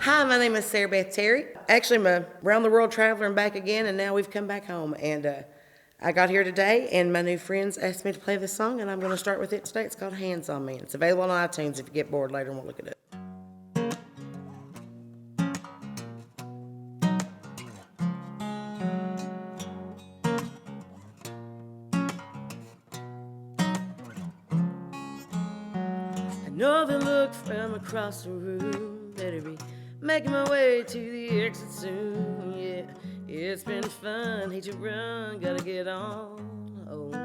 Hi, my name is Sarah Beth Terry. Actually, I'm a round-the-world traveler and back again, and now we've come back home. And I got here today, and my new friends asked me to play this song, and I'm going to start with it today. It's called Hands on Me. It's available on iTunes if you get bored later and want to look it up. I know the look from across the room. Better be making my way to the exit soon. Yeah, it's been fun. Hate to run, gotta get on home.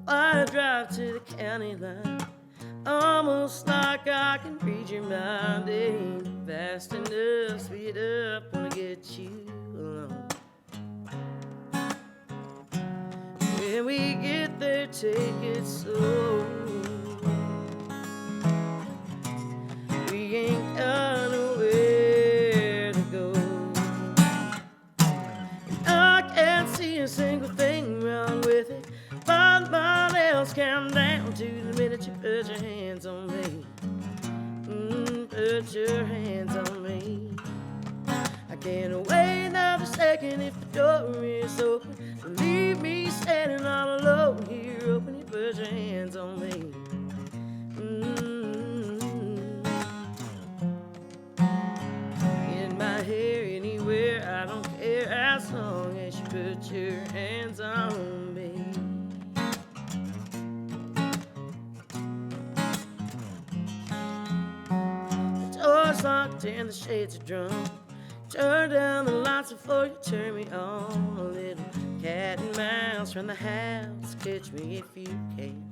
Quite a drive to the county line, almost like I can read your mind. Ain't fast enough, speed up, wanna get you alone. When we get there, take it slow. We ain't got nowhere to go. And I can't see a single thing wrong with it. But my nails count down to the minute you put your hands on me. Put your hands on me. I can't wait another second if the door is open. Leave me standing all alone here. Open it, put your hands on me. In my hair, anywhere, I don't care as long as you put your hands on me. The door's locked and the shades are drawn. Turn down the lights before you turn me on. A little cat and mouse from the house. Catch me if you can.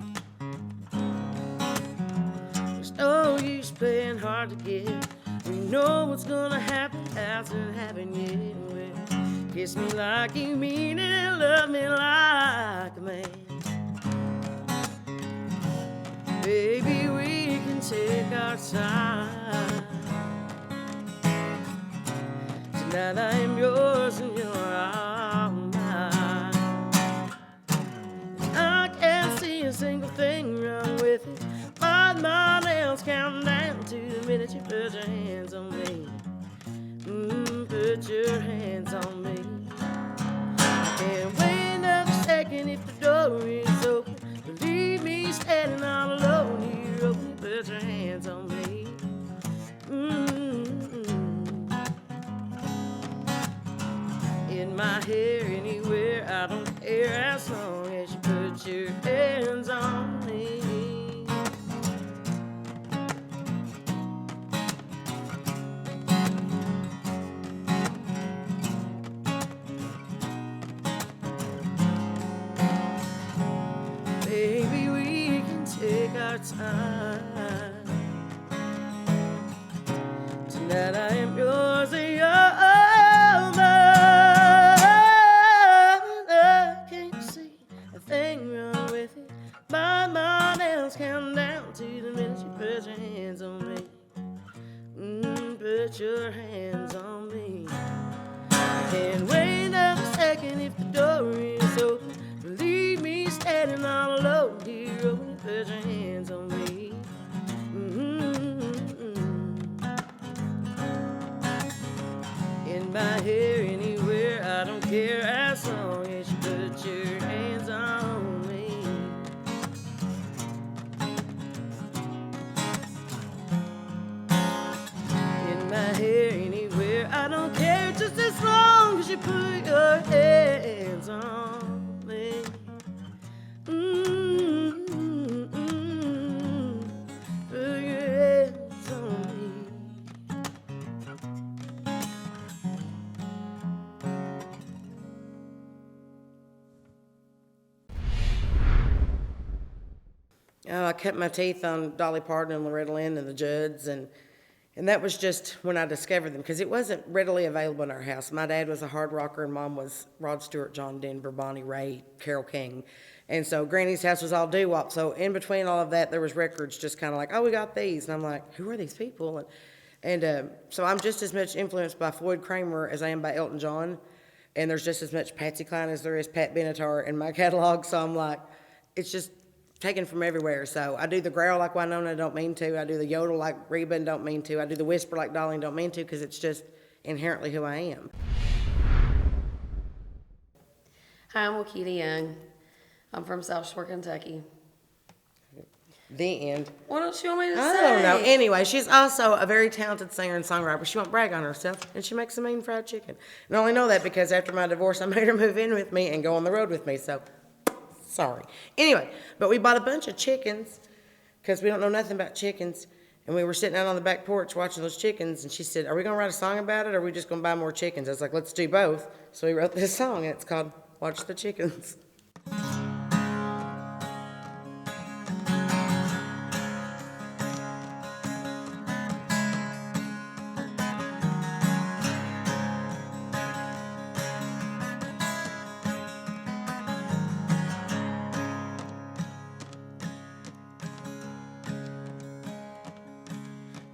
There's no use playing hard to get. We know what's gonna happen. Hasn't happened yet. Well, kiss me like you mean it and love me like a man. Baby, we can take our time. Tonight I am yours and you're all mine. I can't see a single thing wrong with it. But my nails count down to the minute you put your hands on me. Put your hands on me. I can't wait another second if the door is open. Leave me standing all alone here. Open, put your hands on me. In my hair, anywhere, I don't care as long as you put your hands on me. Baby, we can take our time. Tonight I am yours and you're all mine. I can't see a thing wrong with it. My nails count down to the minute you put your hands on me. Put your hands on me. I can't wait another second if the door is open. Leave me standing all alone here. Open it, put your hands on me. In my hair, anywhere, I don't care as long as you put your hands on me. In my hair, anywhere, I don't care just as long as you put your hands on me. Put your hands on me. Oh, I cut my teeth on Dolly Parton and Loretta Lynn and the Judds, and that was just when I discovered them, because it wasn't readily available in our house. My dad was a hard rocker, and Mom was Rod Stewart, John Denver, Bonnie Raitt, Carole King. And so Granny's house was all doo-wop. So in between all of that, there was records just kind of like, oh, we got these. And I'm like, who are these people? And so I'm just as much influenced by Floyd Kramer as I am by Elton John. And there's just as much Patsy Cline as there is Pat Benatar in my catalog. So I'm like, it's just taken from everywhere. So I do the growl like Winona, don't mean to. I do the yodel like Reba, and don't mean to. I do the whisper like Dolly, and don't mean to, because it's just inherently who I am. Hi, I'm Wakita Young. I'm from South Shore, Kentucky. The end. What else you want me to say? I don't know. Anyway, she's also a very talented singer and songwriter, but she won't brag on herself, and she makes a mean fried chicken. And I only know that because after my divorce, I made her move in with me and go on the road with me, so sorry. Anyway, but we bought a bunch of chickens because we don't know nothing about chickens, and we were sitting out on the back porch watching those chickens, and she said, are we going to write a song about it, or are we just going to buy more chickens? I was like, let's do both. So we wrote this song, and it's called Watch the Chickens.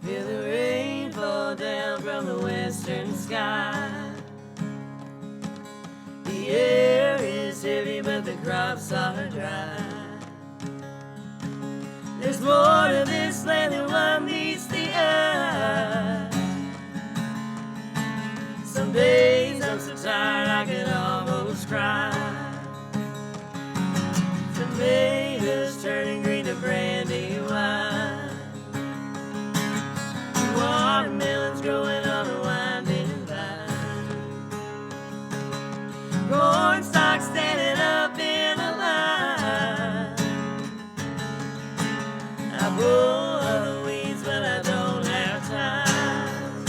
Feel the rain fall down from the western sky. The air is heavy, but the crops are dry. There's more to this land than what meets the eye. Some days I'm so tired I can almost cry. Tomatoes turning green to brandy wine. Watermelons growing on a winding vine. Corn stalks standing up in a line. I pull the weeds, but I don't have time.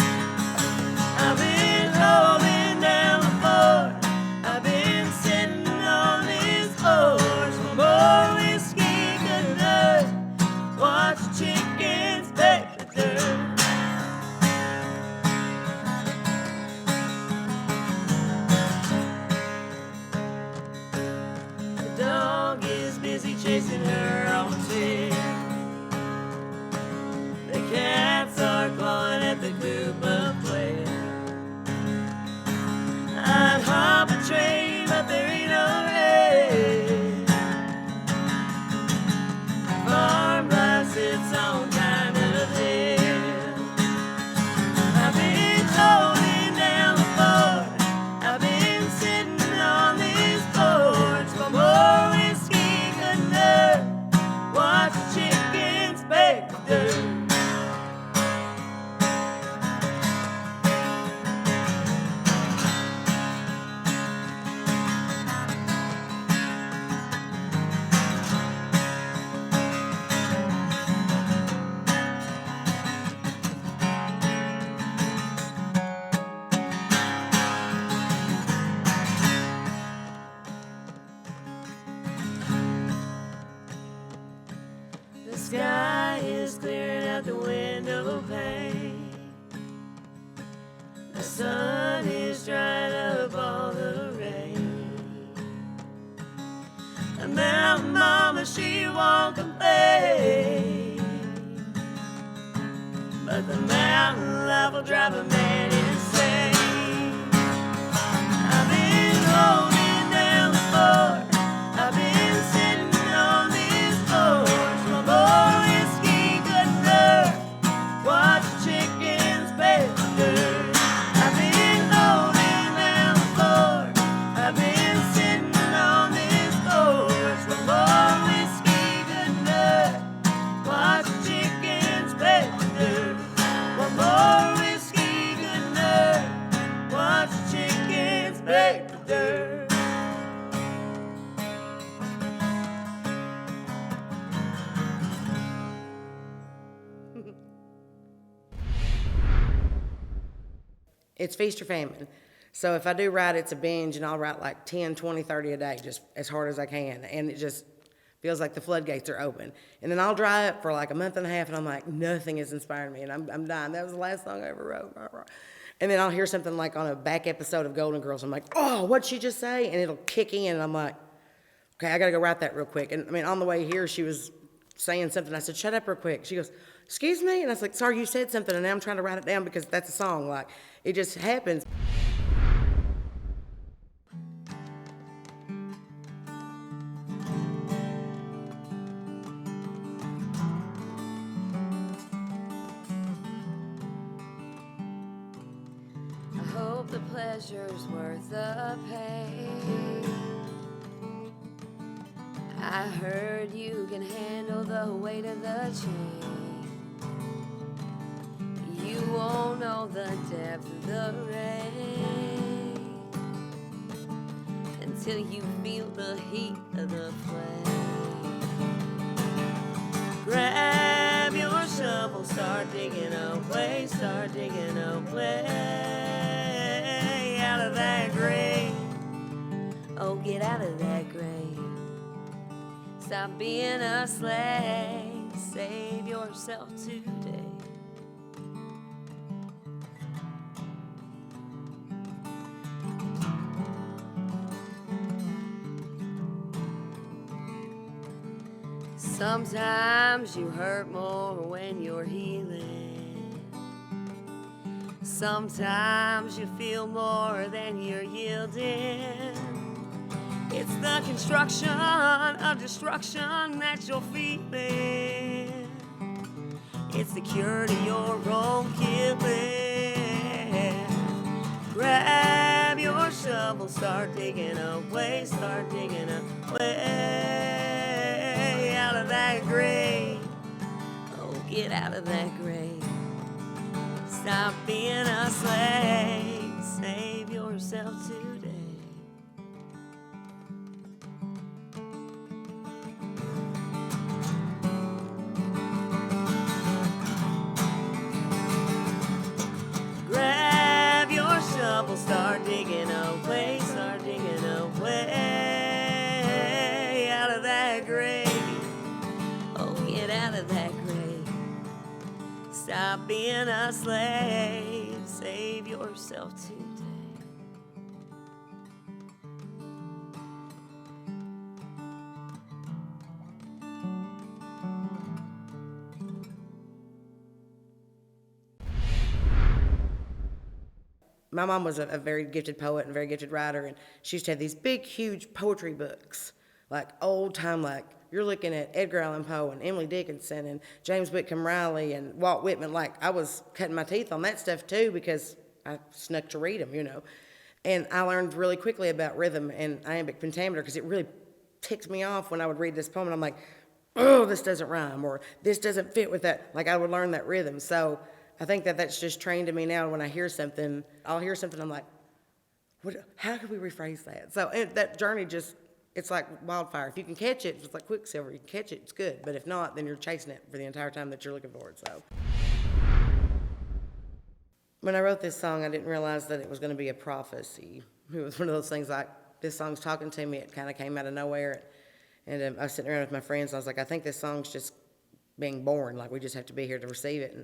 I've been holding down the fort. I've been sitting on this porch for more whiskey good enough. Watch chickens bake the dirt. Chasing her on tail. The cats are clawing at the coop of play. I'd hop a train, but there ain't no rain. Farm life sits on kind of hill. I've been holding down the fort. I've been sitting on this porch for more whiskey. Watch the chickens bake the dirt. The sky is clearing out the window pane. The sun is drying up all the rain. The mountain mama, she won't complain, but the mountain life will drive a man insane. I've been holding down the fort. I've been sitting on this porch for more whiskey good enough. Watch the chickens bake the dirt. I've been holding down the fort. I've been sitting on this porch for more whiskey good enough. Watch the chickens bake the dirt. One more whiskey good enough. Watch the chickens bake the dirt. It's feast or famine. So if I do write, it's a binge, and I'll write like 10, 20, 30 a day, just as hard as I can. And it just feels like the floodgates are open. And then I'll dry up for like a month and a half, and I'm like, nothing has inspired me, and I'm dying. That was the last song I ever wrote. And then I'll hear something like on a back episode of Golden Girls. I'm like, oh, what'd she just say? And it'll kick in, and I'm like, okay, I got to go write that real quick. And I mean, on the way here, she was saying something. I said, shut up real quick. She goes, excuse me? And I was like, sorry, you said something, and now I'm trying to write it down because that's a song. Like, it just happens. the pleasure's worth the pain. I heard you can handle the weight of the chain. You won't know the depth of the rain until you feel the heat of the flame. Grab your shovel, start digging away, start digging away out of that grave. Oh, get out of that grave. Stop being a slave. Save yourself today. Sometimes you hurt more when you're healing. Sometimes you feel more than you're yielding. It's the construction of destruction that you're feeling. It's the cure to your own killing. Grab your shovel, start digging away, start digging away out of that grave. Oh, get out of that grave. Stop being a slave. Save yourself today. Grab your shovel, start digging away, start digging away out of that grave. Oh, get out of that grave. Stop being a slave. Save yourself today. My mom was a very gifted poet and very gifted writer, and she used to have these big, huge poetry books, like old time, like you're looking at Edgar Allan Poe and Emily Dickinson and James Whitcomb Riley and Walt Whitman. Like I was cutting my teeth on that stuff too because I snuck to read them, you know. And I learned really quickly about rhythm and iambic pentameter because it really ticked me off when I would read this poem and I'm like, oh, this doesn't rhyme or this doesn't fit with that. Like I would learn that rhythm. So I think that that's just trained in me now. When I hear something, I'll hear something, I'm like, how could we rephrase that? So that journey just, it's like wildfire. If you can catch it, it's like quicksilver. You can catch it, it's good. But if not, then you're chasing it for the entire time that you're looking for it. So when I wrote this song, I didn't realize that it was going to be a prophecy. It was one of those things like, this song's talking to me. It kind of came out of nowhere. And I was sitting around with my friends, and I was like, I think this song's just being born. Like, we just have to be here to receive it.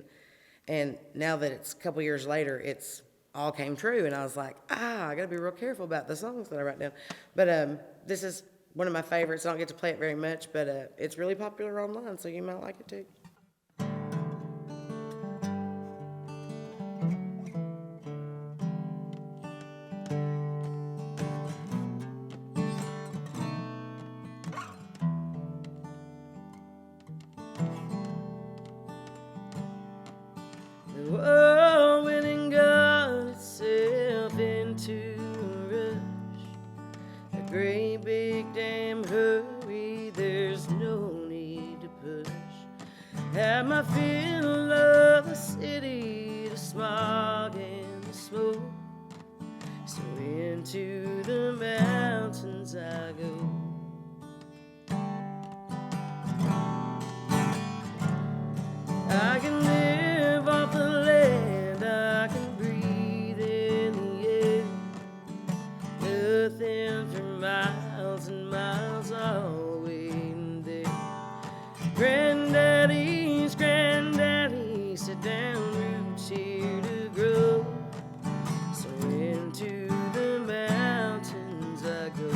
And now that it's a couple years later, it's all came true. And I was like, I got to be real careful about the songs that I write down. But this is one of my favorites. I don't get to play it very much, but it's really popular online, so you might like it too. The world went and got itself into a rush, a great big damn hurry, there's no need to push. Had my fill of the city, the smog and the smoke, so into the mountains I go. I can live off the land, I can breathe in the air, nothing for miles and miles, all waiting there. Granddaddy's granddaddy set down roots here to grow, so into the mountains I go.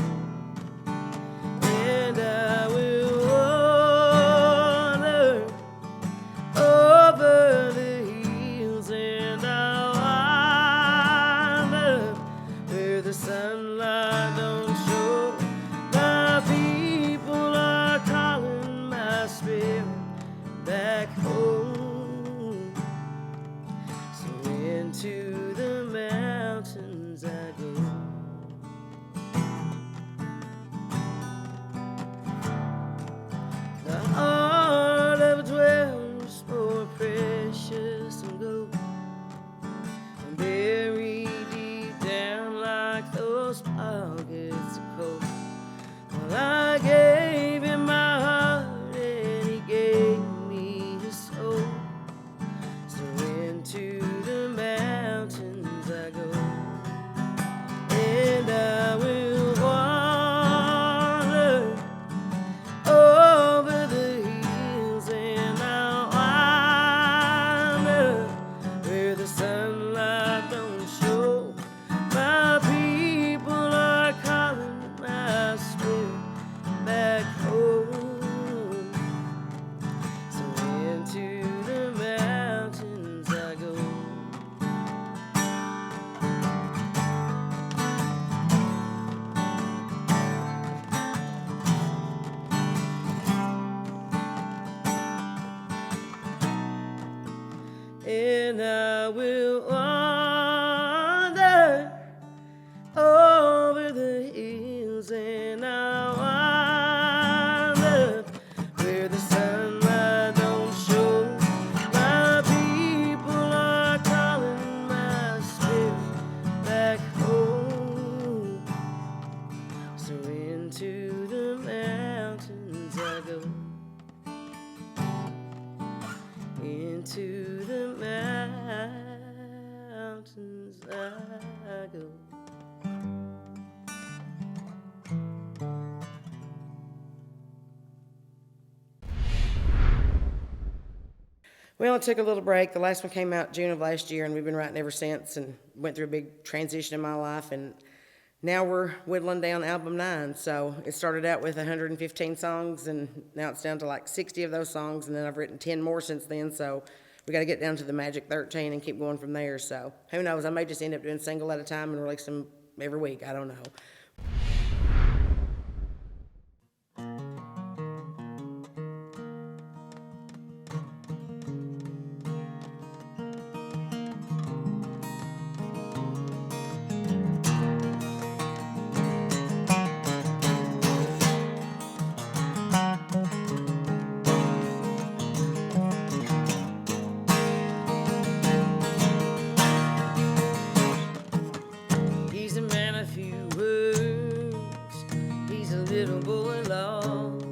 will wander over the hills, and I'll wind up where the sunlight don't show. My people are calling my spirit back home. So into the mountains I go. Into the mountains I go. We only took a little break. The last one came out June of last year, and we've been writing ever since, and went through a big transition in my life, and now we're whittling down album 9. So it started out with 115 songs, and now it's down to like 60 of those songs, and then I've written 10 more since then, so we got to get down to the magic 13 and keep going from there. So who knows, I may just end up doing a single at a time and release them every week. I don't know. He's a man of few words. He's a little boy lost.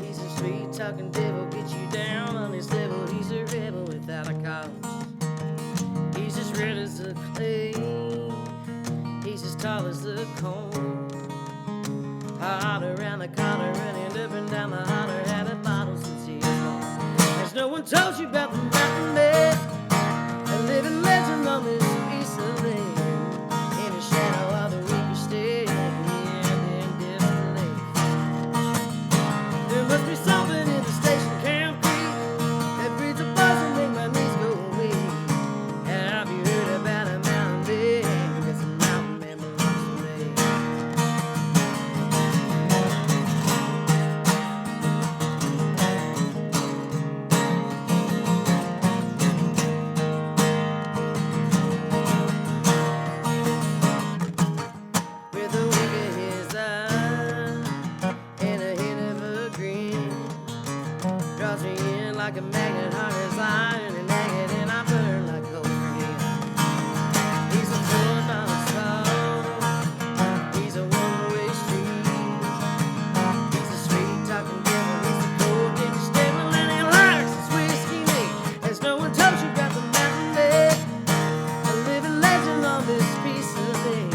He's a sweet talking devil, get you down on his level. He's a rebel without a cause. He's as red as the clay. He's as tall as the cone. Hot around the corner, running up and down the holler, had a bottle since he was born. Has no one told you about the mountain man? A living legend on this piece of land. In the shadow of the weakest day, in disbelief. There must be something in the station camp creek that breeds a buzz and make my knees go weak. Have you heard about a mountain big? It's a mountain man belongs to me. With a wink of his eye and a hint of a grin, draws me in like a magnet, hard as iron and agate, and I burn like coal for him. He's a foot on a stone. He's a one-way street. He's a sweet-talking devil. He's a cold-ditch devil, and he likes his whiskey neat. As no one told you about the mountain man, a living legend on this piece of land.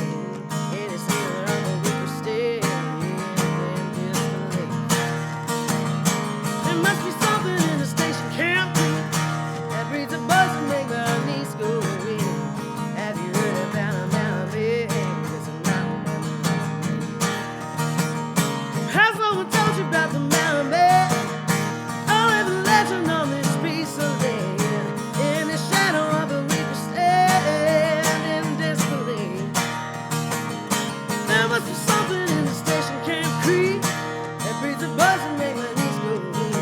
And it's either on the weaker state and disbelief. There must be something in the station camp that breeds a buzz and make my knees go weak. Have you heard about a mountain big? It's a mountain man belongs to me. Has no one told you about the mountain man? A living legend on this piece of land. In the shadow of the weaker stand in disbelief. There must be something in the station camp creek that breeds a buzz and make my knees go weak.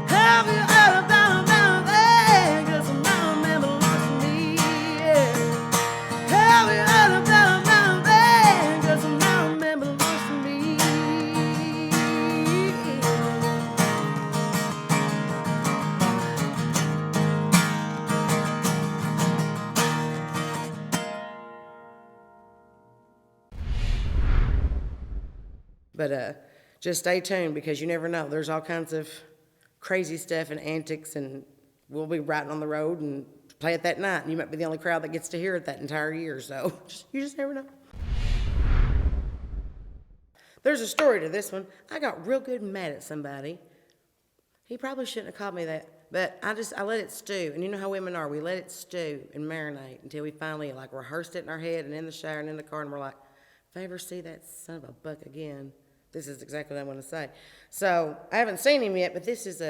Have you heard about a mountain man? 'Cause a mountain man belongs to me. Yeah. Have you heard about a mountain man? 'Cause a mountain man belongs to me. But just stay tuned, because you never know. There's all kinds of crazy stuff and antics, and we'll be riding on the road and play it that night, and you might be the only crowd that gets to hear it that entire year. So you just never know. There's a story to this one. I got real good and mad at somebody. He probably shouldn't have called me that, but I let it stew. And you know how women are. We let it stew and marinate until we finally like rehearsed it in our head and in the shower and in the car, and we're like, if I ever see that son of a buck again, this is exactly what I'm going to say. So I haven't seen him yet, but this is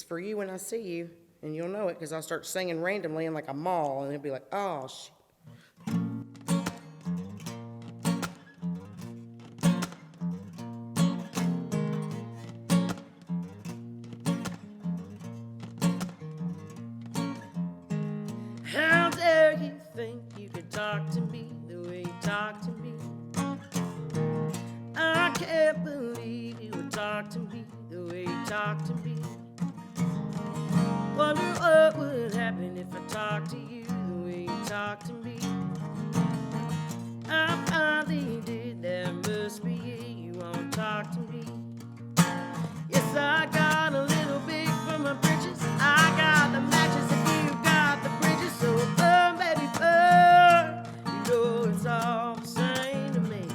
for you when I see you, and you'll know it, because I'll start singing randomly in like a mall, and he'll be like, oh, shit. think you could talk to me the way you talk to me? I can't believe you would talk to me the way you talk to me. Wonder what would happen if I talked to you the way you talk to me. I finally did, that must be it, you won't talk to me. Yes, I got a little big for my britches, I got the matches and you got the bridges. So burn, baby, burn, you know it's all the same to me.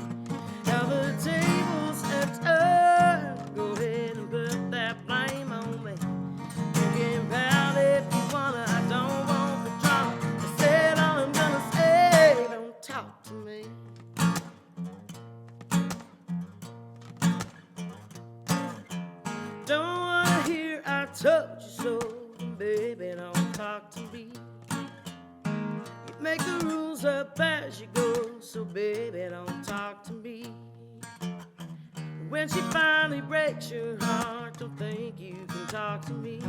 Now the tables have turned, go ahead and put that blame on me. You can pound if you wanna, I don't want the drama. I said all I'm gonna say, don't talk to me. Don't wanna hear I told you so, baby, don't talk to me. You make the rules up as you go, so baby, don't talk to me. When she finally breaks your heart, don't think you can talk to me.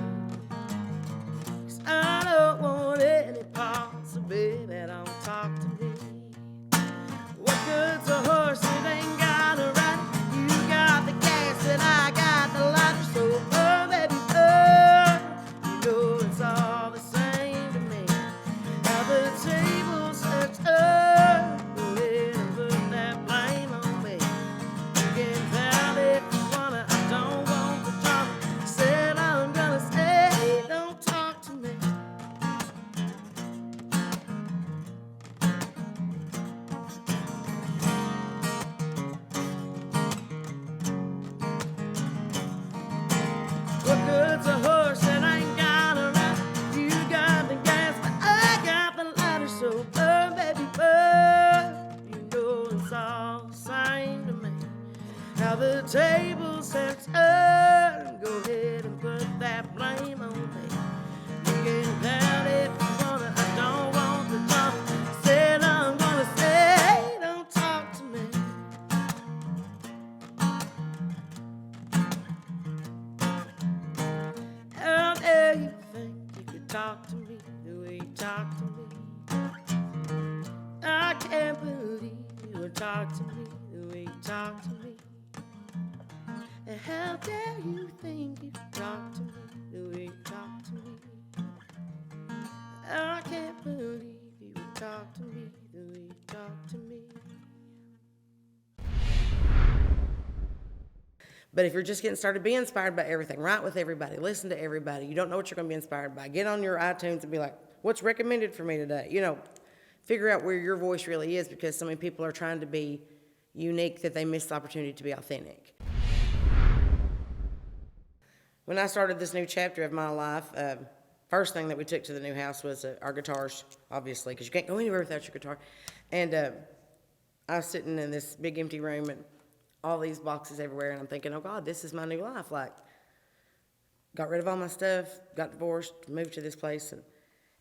'Cause I don't want any parts, so baby, don't talk to me. What good's a horse that ain't got a rider? You got the gas and I got the lighter. So baby, you know it's all the same to me. Now the tables have turned, go ahead and put that blame on me. You can pound if you wanna, I don't want the drama. Said I'm gonna say, don't talk to me. What good's a horse that ain't got a ride? You got the gas, but I got the lighter. So burn, baby, burn. You know it's all the same to me. Now the tables have turned, go ahead and put that blame on me. You can pound if you wanna, I don't want the drama. Said I'm gonna say, don't talk to me. How dare you think you could talk to me the way you talk to me? I can't believe you would talk to me the way you talk to me. And how dare you think you could talk to me the way you talk to me? I can't believe you would talk to me the way you talk to me. But if you're just getting started, be inspired by everything. Write with everybody. Listen to everybody. You don't know what you're going to be inspired by. Get on your iTunes and be like, what's recommended for me today? You know, figure out where your voice really is, because so many people are trying to be unique that they miss the opportunity to be authentic. When I started this new chapter of my life, first thing that we took to the new house was our guitars, obviously, because you can't go anywhere without your guitar. And I was sitting in this big empty room and all these boxes everywhere, and I'm thinking, oh God, this is my new life. Like, got rid of all my stuff, got divorced, moved to this place,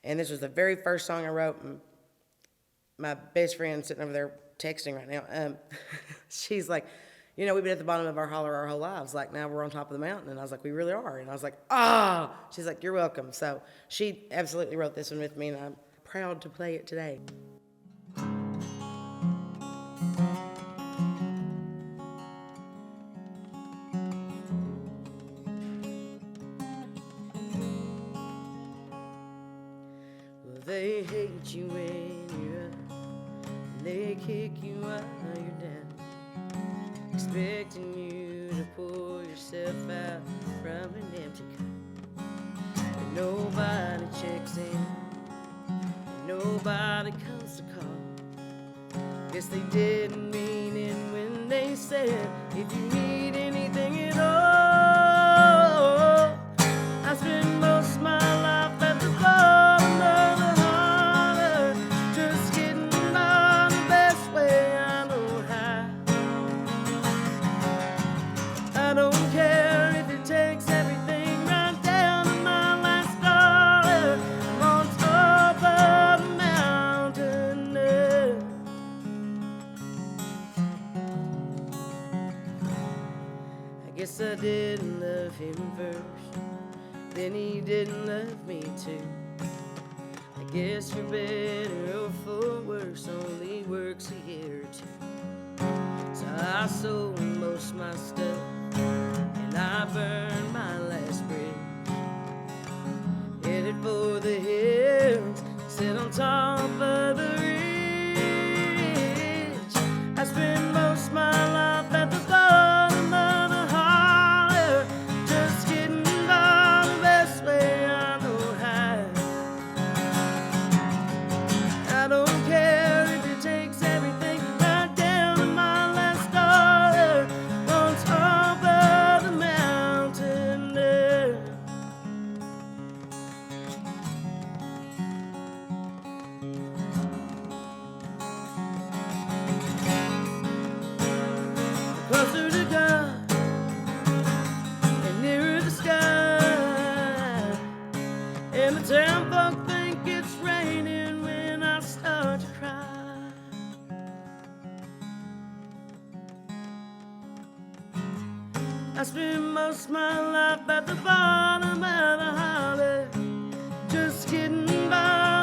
and this was the very first song I wrote. And my best friend sitting over there texting right now, she's like, you know, we've been at the bottom of our holler our whole lives. Like, now we're on top of the mountain. And I was like, we really are. And I was like, ah. She's like, you're welcome. So she absolutely wrote this one with me, and I'm proud to play it today. Well, they hate you when you're up, and they kick you while you're down, expecting you to pour yourself out from an empty cup. But nobody checks in, nobody comes to call. Guess they didn't mean it when they said, if you need anything at all. I spend most of my life at the bottom of the holler, just getting by the best way I know how. I don't care if it takes everything right down to my last dollar. I'm on top of the mountain now. I guess I didn't love him first, then he didn't love me too. I Guess for better or for worse, only works a year or two. So I sold most of my stuff and I burned my last bridge. Headed for the hills, sit on top of the ridge. I spent most of my life at the bottom of the holler, just getting by the best way I know how. I don't care if it takes everything right down to my last dollar on top of the mountain there. Closer to God and nearer the sky, and the town folk think it's raining when I start to cry. I spend most of my life at the bottom of the holler, just getting by